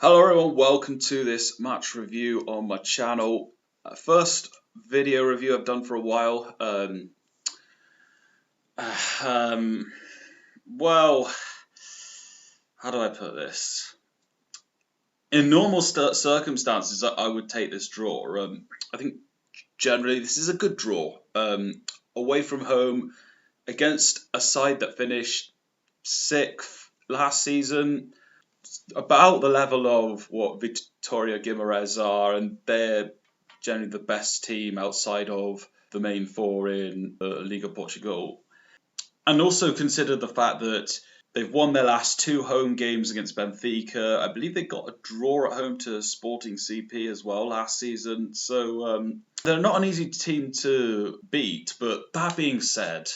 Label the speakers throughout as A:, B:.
A: Hello everyone, welcome to this match review on my channel. First video review I've done for a while. Well, how do I put this? In normal circumstances, I would take this draw. I think generally this is a good draw. Away from home against a side that finished 6th last season, about the level of what Vitória Guimarães are, and they're generally the best team outside of the main four in Liga Portugal. And also consider the fact that they've won their last 2 home games against Benfica. I believe they got a draw at home to Sporting CP as well last season. So they're not an easy team to beat. But that being said,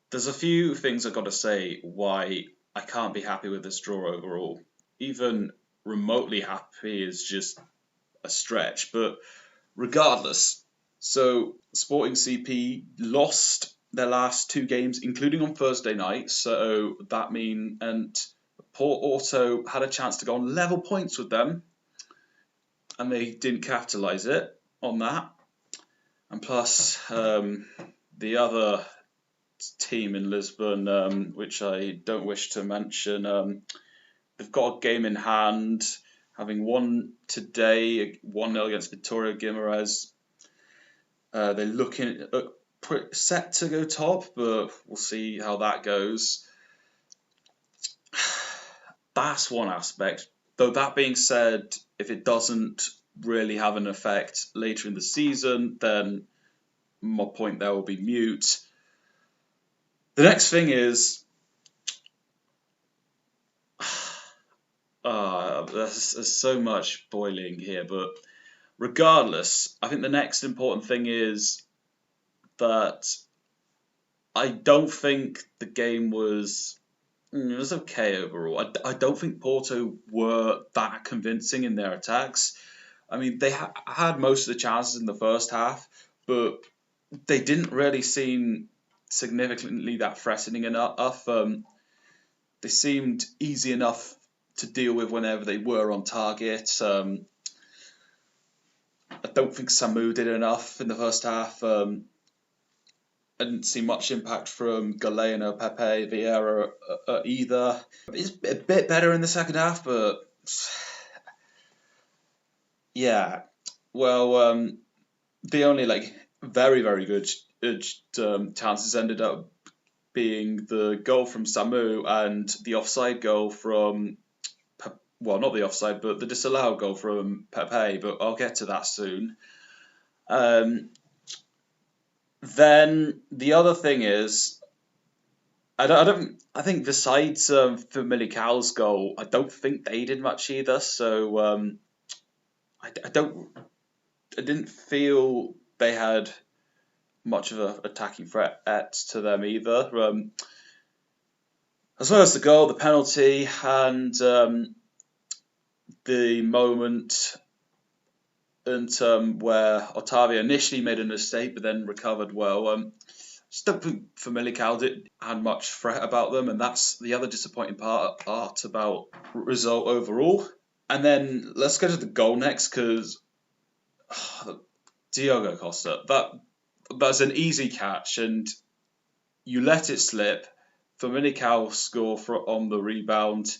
A: there's a few things I've got to say why I can't be happy with this draw overall. Even remotely happy is just a stretch, but regardless. So Sporting CP lost their last 2 games, including on Thursday night. So that means, and Porto had a chance to go on level points with them, and they didn't capitalise it on that. And plus, the other team in Lisbon, which I don't wish to mention, they've got a game in hand, having won today 1-0 against Vitória Guimarães. They're looking set to go top, but we'll see how that goes. That's one aspect. Though that being said, if it doesn't really have an effect later in the season, then my point there will be mute. The next thing is, there's so much boiling here, but regardless, I think the next important thing is that I don't think the game was okay overall. I don't think Porto were that convincing in their attacks. I mean, they had most of the chances in the first half, but they didn't really seem significantly that threatening enough. They seemed easy enough to deal with whenever they were on target. I don't think Samu did enough in the first half. I didn't see much impact from Galeno, Pepe, Vieira either. It's a bit better in the second half, but yeah. Well, the only very, very good chances ended up being the goal from Samu and the offside goal from, well, not the offside, but the disallowed goal from Pepe, but I'll get to that soon. Then the other thing is, I think besides Famalicao's goal, I don't think they did much either. So I didn't feel they had much of an attacking threat to them either. As well as the goal, the penalty, and the moment where Otavio initially made a mistake but then recovered well. Just don't think Famalicao had much threat about them, and that's the other disappointing part about result overall. And then let's go to the goal next, because Diogo Costa, that's an easy catch, and you let it slip. Famalicao score on the rebound.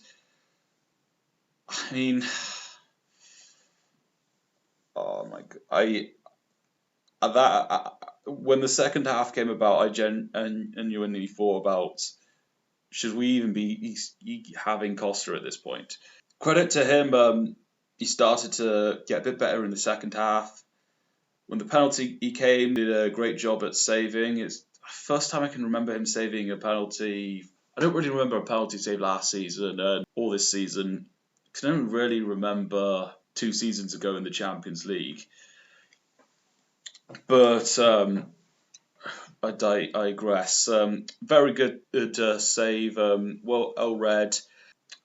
A: I mean, oh my god! When the second half came about, I genuinely thought about, should we even be having Costa at this point? Credit to him, he started to get a bit better in the second half. When the penalty he came, did a great job at saving. It's the first time I can remember him saving a penalty. I don't really remember a penalty save last season or this season. I can only really remember 2 seasons ago in the Champions League. But I digress. Very good save. Well read.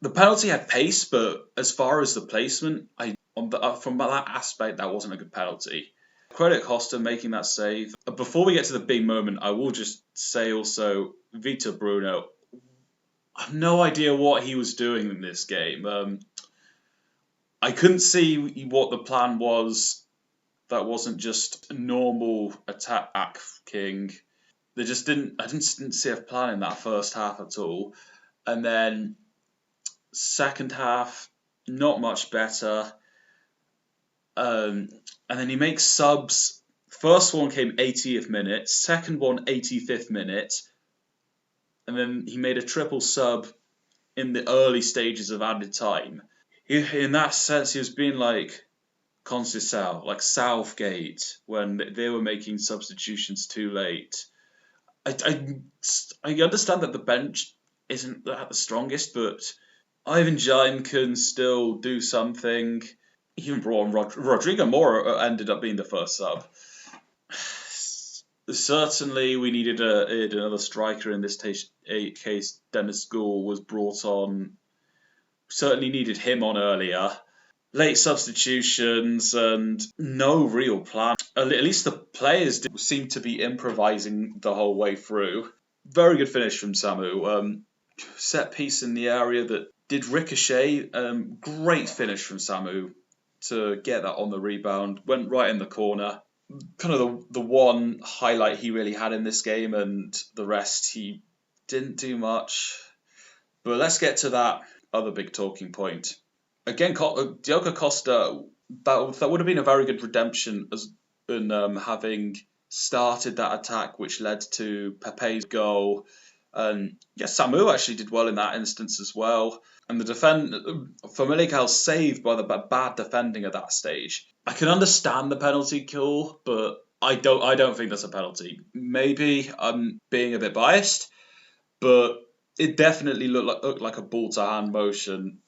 A: The penalty had pace, but as far as the placement, from that aspect, that wasn't a good penalty. Credit Costa making that save. Before we get to the big moment, I will just say also, Vitor Bruno, I have no idea what he was doing in this game. I couldn't see what the plan was. That wasn't just normal attacking. They just didn't. I didn't see a plan in that first half at all. And then second half, not much better. And then he makes subs. First one came 80th minute, second one 85th minute, and then he made a triple sub in the early stages of added time. In that sense, he was being like Conceição, like Southgate, when they were making substitutions too late. I understand that the bench isn't at the strongest, but Ivan Jaime can still do something. Even brought on Rodrigo Mora ended up being the first sub. Certainly, we needed another striker in this case. Dennis Gould was brought on. Certainly needed him on earlier. Late substitutions and no real plan. At least the players seem to be improvising the whole way through. Very good finish from Samu. Set piece in the area that did ricochet. Great finish from Samu to get that on the rebound. Went right in the corner. Kind of the one highlight he really had in this game, and the rest he didn't do much. But let's get to that other big talking point. Again, Diogo Costa, that would have been a very good redemption in having started that attack, which led to Pepe's goal. And Samu actually did well in that instance as well. And the Famalicao saved by the bad defending at that stage. I can understand the penalty call, but I don't think that's a penalty. Maybe I'm being a bit biased, but it definitely looked like a ball to hand motion.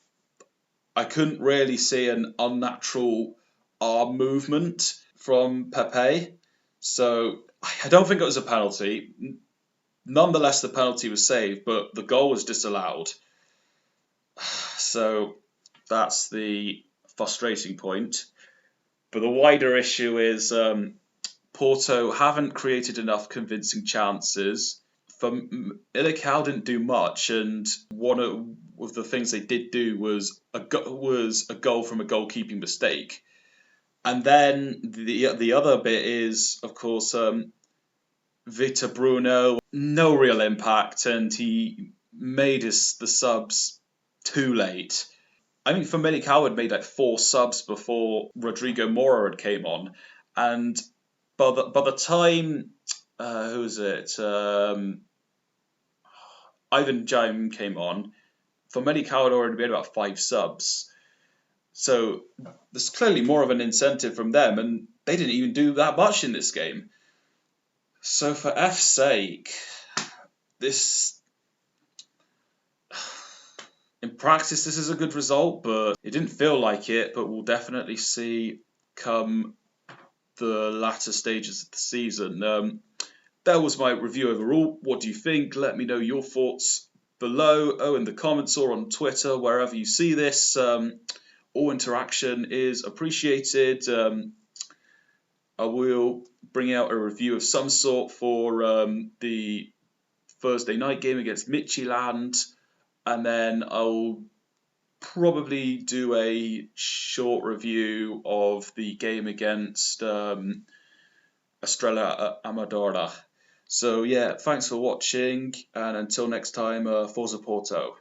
A: I couldn't really see an unnatural arm movement from Pepe, so I don't think it was a penalty. Nonetheless, the penalty was saved, but the goal was disallowed. So that's the frustrating point. But the wider issue is Porto haven't created enough convincing chances. Famalicao didn't do much, and one of the things they did do was a goal from a goalkeeping mistake. And then the other bit is, of course, Vitor Bruno, no real impact, and he made the subs too late. I think Famalicao had made like 4 subs before Rodrigo Mora had came on, and by the time who was it? Ivan Jaime came on. Famalicao had already made about 5 subs, so there's clearly more of an incentive from them, and they didn't even do that much in this game. So for F's sake, this in practice this is a good result, but it didn't feel like it. But we'll definitely see come the latter stages of the season. That was my review overall. What do you think? Let me know your thoughts below, in the comments or on Twitter, wherever you see this. All interaction is appreciated. I will bring out a review of some sort for the Thursday night game against Midtjylland, and then I'll probably do a short review of the game against Estrela Amadora. So yeah, thanks for watching, and until next time, Forza Porto.